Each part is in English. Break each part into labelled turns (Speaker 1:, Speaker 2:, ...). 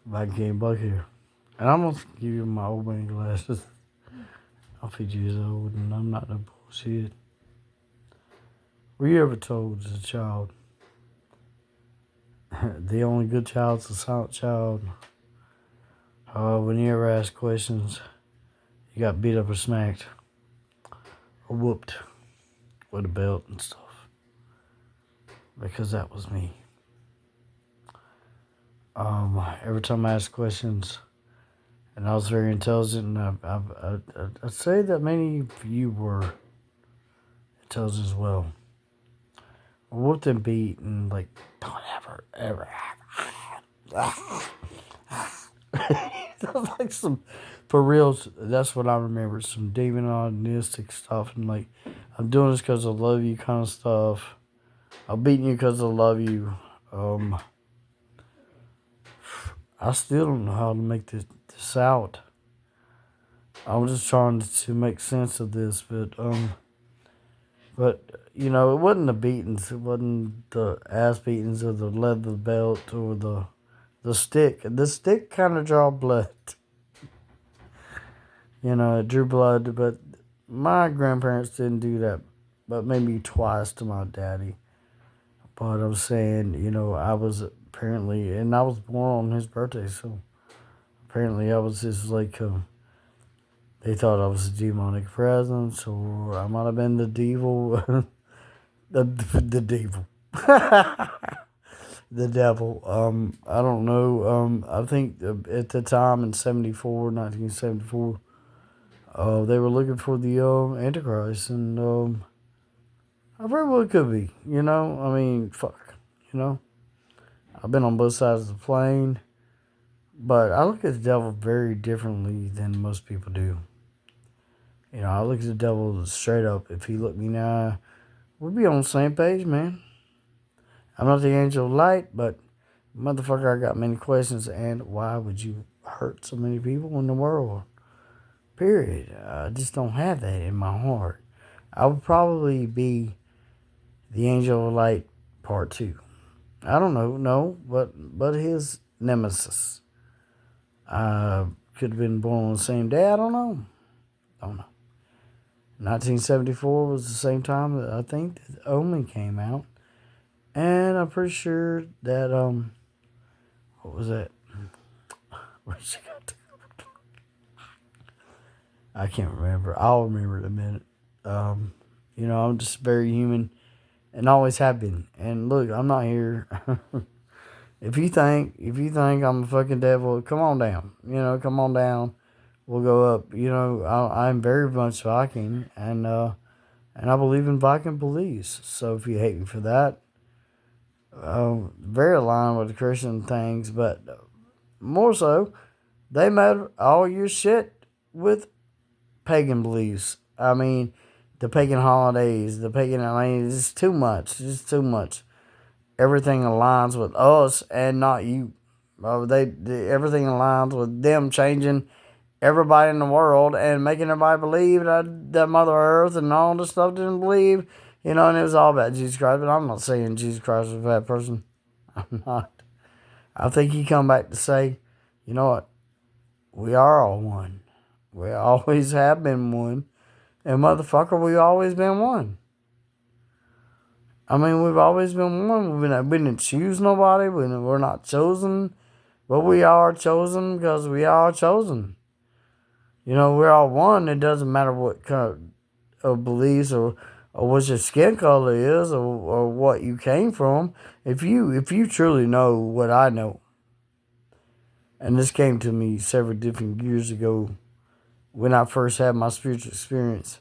Speaker 1: Viking King Blake here. And I'm going to give you my old man glasses. I'm 50 years old and I'm not no bullshit. Were you ever told as a child, the only good child's the silent child? When you ever ask questions, you got beat up or smacked or whooped with a belt and stuff. Because that was me. Every time I asked questions, and I was very intelligent, and I'd say that many of you were intelligent as well. Whooped and beat, and like, don't ever. That's like some, for real, that's what I remember, some demonistic stuff, and like, I'm doing this because I love you kind of stuff. I'm beating you because I love you. I still don't know how to make this out. I'm just trying to make sense of this, but you know, it wasn't the beatings, it wasn't the ass beatings or the leather belt or the stick. The stick kind of draw blood. You know, it drew blood, but my grandparents didn't do that, but maybe twice to my daddy. But I'm saying, you know, I was apparently, and I was born on his birthday, so apparently I was just like, they thought I was a demonic presence, or I might have been the devil, the devil. The devil. I don't know. I think at the time in 1974, they were looking for the Antichrist, and I very well could be. You know, I mean, fuck. You know, I've been on both sides of the plane, but I look at the devil very differently than most people do. You know, I look at the devil straight up. If he looked me in the eye, we'd be on the same page, man. I'm not the angel of light, but motherfucker, I got many questions. And why would you hurt so many people in the world? Period. I just don't have that in my heart. I would probably be the angel of light part 2. I don't know, no, but his nemesis. I could have been born on the same day. I don't know. 1974 was the same time that I think that Omen came out. And I'm pretty sure that, what was that? Where'd she go to? I can't remember. I'll remember in a minute. You know, I'm just very human and always have been. And look, I'm not here. If you think I'm a fucking devil, come on down. You know, come on down. We'll go up. You know, I'm very much Viking, and I believe in Viking beliefs. So if you hate me for that, very aligned with the Christian things, but more so, they made all your shit with pagan beliefs. I mean, the pagan holidays, it's too much. It's too much. Everything aligns with us and not you. Everything aligns with them changing everybody in the world and making everybody believe that Mother Earth and all this stuff didn't believe. You know, and it was all about Jesus Christ. But I'm not saying Jesus Christ was a bad person. I'm not. I think he come back to say, you know what? We are all one. We always have been one. And motherfucker, we've always been one. I mean, we've always been one. We didn't choose nobody. We're not chosen. But we are chosen because we are chosen. You know, we're all one. It doesn't matter what kind of beliefs or what your skin color is or what you came from. If you truly know what I know, and this came to me several different years ago when I first had my spiritual experience,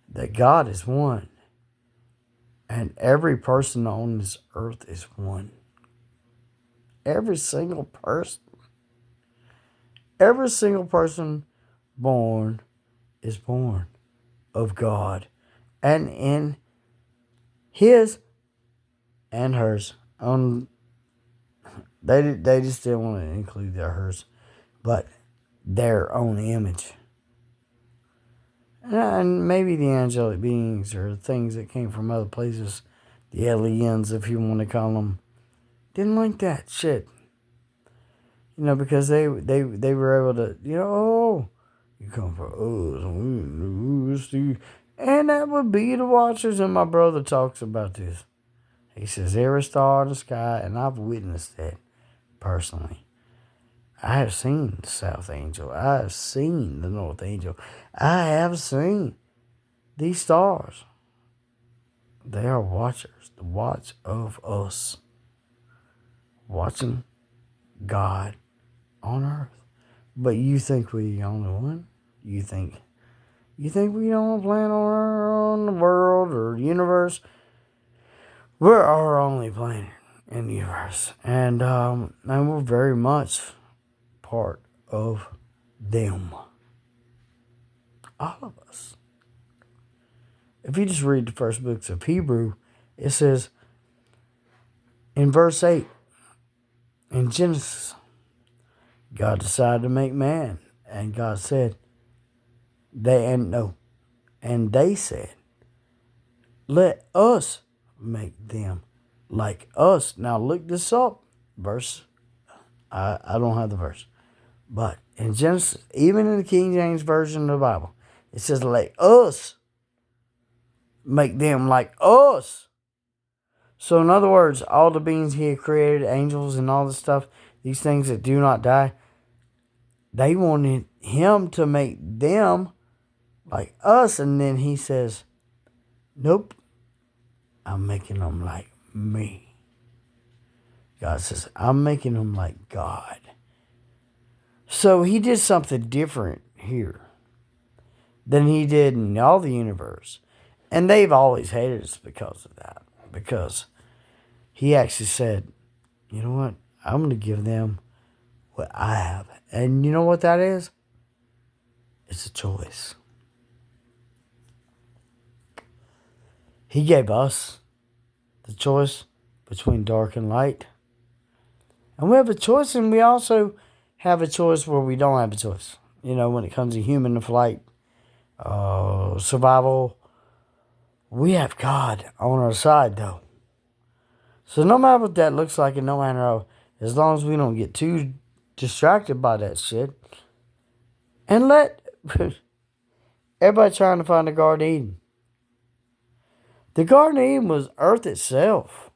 Speaker 1: that God is one. And every person on this earth is one. Every single person. Every single person born is born of God. And in his and hers. They just didn't want to include their hers. But their own image. And maybe the angelic beings or things that came from other places, the aliens, if you want to call them, didn't like that shit. because they were able to, oh, you come for us, and we lose to you. And that would be the Watchers. And my brother talks about this. He says, every star in the sky, and I've witnessed that personally. I have seen the South Angel. I have seen the North Angel. I have seen these stars. They are watchers. The watch of us. Watching God on earth. But you think we're the only one? You think we don't plan on the world or the universe? We're our only planet in the universe. And we're very much part of them. All of us. If you just read the first books of Hebrew, it says in verse 8, in Genesis, God decided to make man. And God said, and they said, let us make them like us. Now look this up. Verse, I don't have the verse. But in Genesis, even in the King James Version of the Bible, it says, let us make them like us. So in other words, all the beings he had created, angels and all this stuff, these things that do not die, they wanted him to make them like us. And then he says, nope, I'm making them like me. God says, I'm making them like God. So he did something different here than he did in all the universe. And they've always hated us because of that. Because he actually said, you know what? I'm going to give them what I have. And you know what that is? It's a choice. He gave us the choice between dark and light. And we have a choice, and we also have a choice where we don't have a choice. When it comes to human flight, survival, we have God on our side, though. So no matter what that looks like, and no matter how, as long as we don't get too distracted by that shit, and let everybody trying to find the Garden of Eden. The Garden of Eden was earth itself.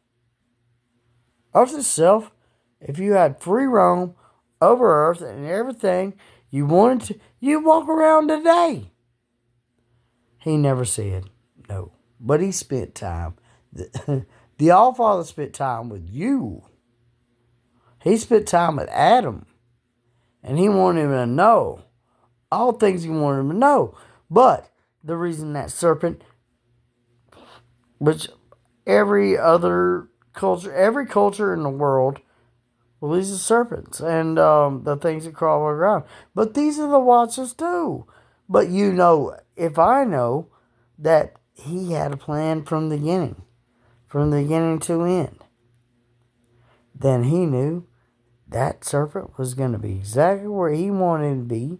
Speaker 1: Earth itself, if you had free roam over earth and everything you wanted to, you walk around today. He never said no. But he spent time. The All-Father spent time with you. He spent time with Adam. And he wanted him to know. All things he wanted him to know. But the reason that serpent, which every culture in the world releases serpents and the things that crawl around. But these are the watchers too. But if I know that he had a plan from the beginning to end, then he knew that serpent was going to be exactly where he wanted to be.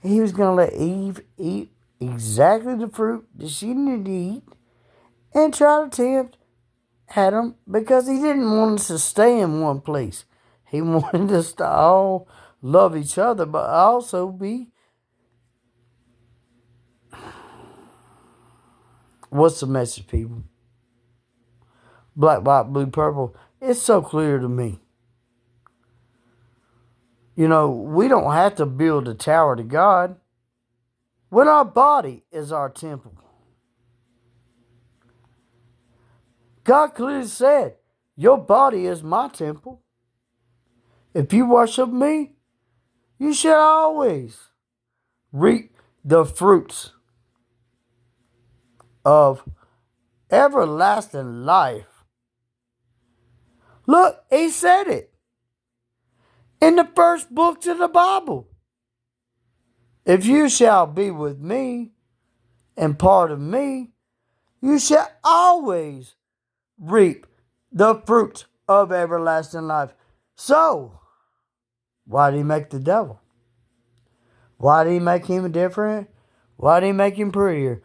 Speaker 1: He was going to let Eve eat exactly the fruit that she needed to eat and try to tempt Adam because he didn't want us to stay in one place. He wanted us to all love each other, but also be... What's the message, people? Black, white, blue, purple. It's so clear to me. We don't have to build a tower to God when our body is our temple. God clearly said, your body is my temple. If you worship me, you shall always reap the fruits of everlasting life. Look, he said it in the first books of the Bible. If you shall be with me and part of me, you shall always reap the fruit of everlasting life. So, why did he make the devil? Why did he make him different? Why did he make him prettier?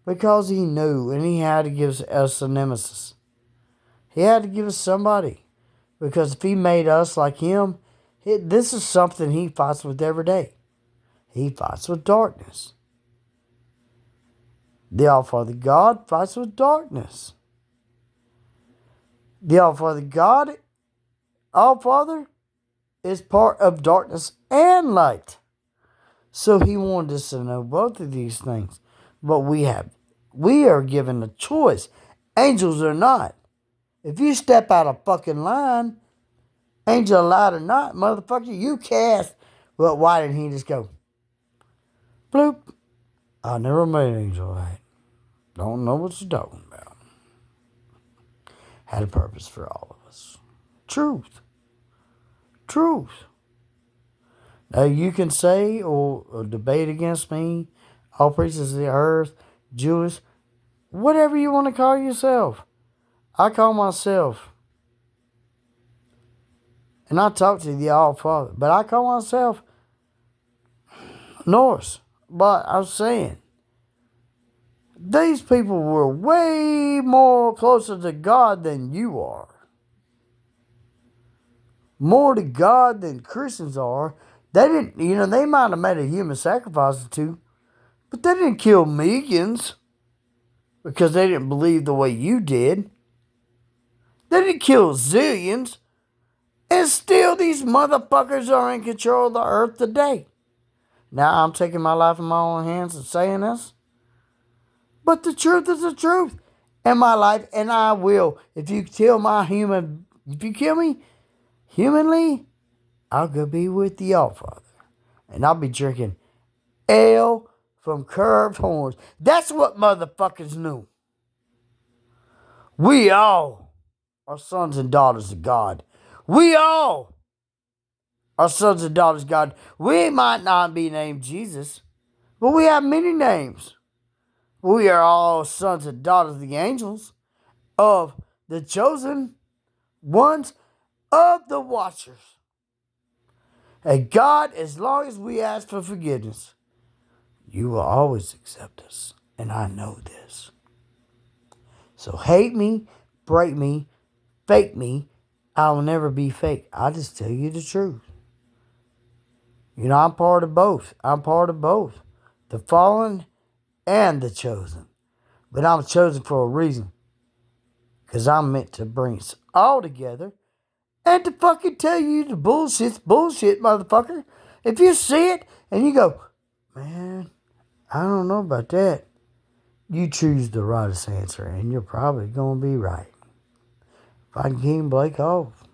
Speaker 1: Because he knew, and he had to give us a nemesis. He had to give us somebody Because if he made us like him, this is something he fights with every day. He fights with darkness. The All-Father God fights with darkness. The All-Father God, All-Father, is part of darkness and light. So he wanted us to know both of these things. But we are given a choice. Angels are not. If you step out of fucking line, angel of light or not, motherfucker, you cast. Well, why didn't he just go, bloop? I never made an angel of light. Don't know what you're talking about. Had a purpose for all of us. Truth. Truth. Now you can say or debate against me, all priests of the earth, Jewish, whatever you want to call yourself. I call myself, and I talk to the All-Father, but I call myself Norse. But I'm saying, these people were way more closer to God than you are. More to God than Christians are. They didn't, they might have made a human sacrifice or two, but they didn't kill millions because they didn't believe the way you did. They didn't kill zillions. And still these motherfuckers are in control of the earth today. Now I'm taking my life in my own hands and saying this. But the truth is the truth. In my life, and I will. If you kill me humanly, I'll go be with the All-Father. And I'll be drinking ale from curved horns. That's what motherfuckers knew. We all are sons and daughters of God. We all are sons and daughters of God. We might not be named Jesus, but we have many names. We are all sons and daughters of the angels, of the chosen ones, of the watchers. And God, as long as we ask for forgiveness, you will always accept us. And I know this. So hate me, break me, fake me. I will never be fake. I'll just tell you the truth. I'm part of both. I'm part of both. The fallen and the chosen. But I'm chosen for a reason. Because I'm meant to bring us all together. And to fucking tell you the bullshit's bullshit, motherfucker. If you see it and you go, man, I don't know about that. You choose the rightest answer and you're probably going to be right. Viking King Blake off.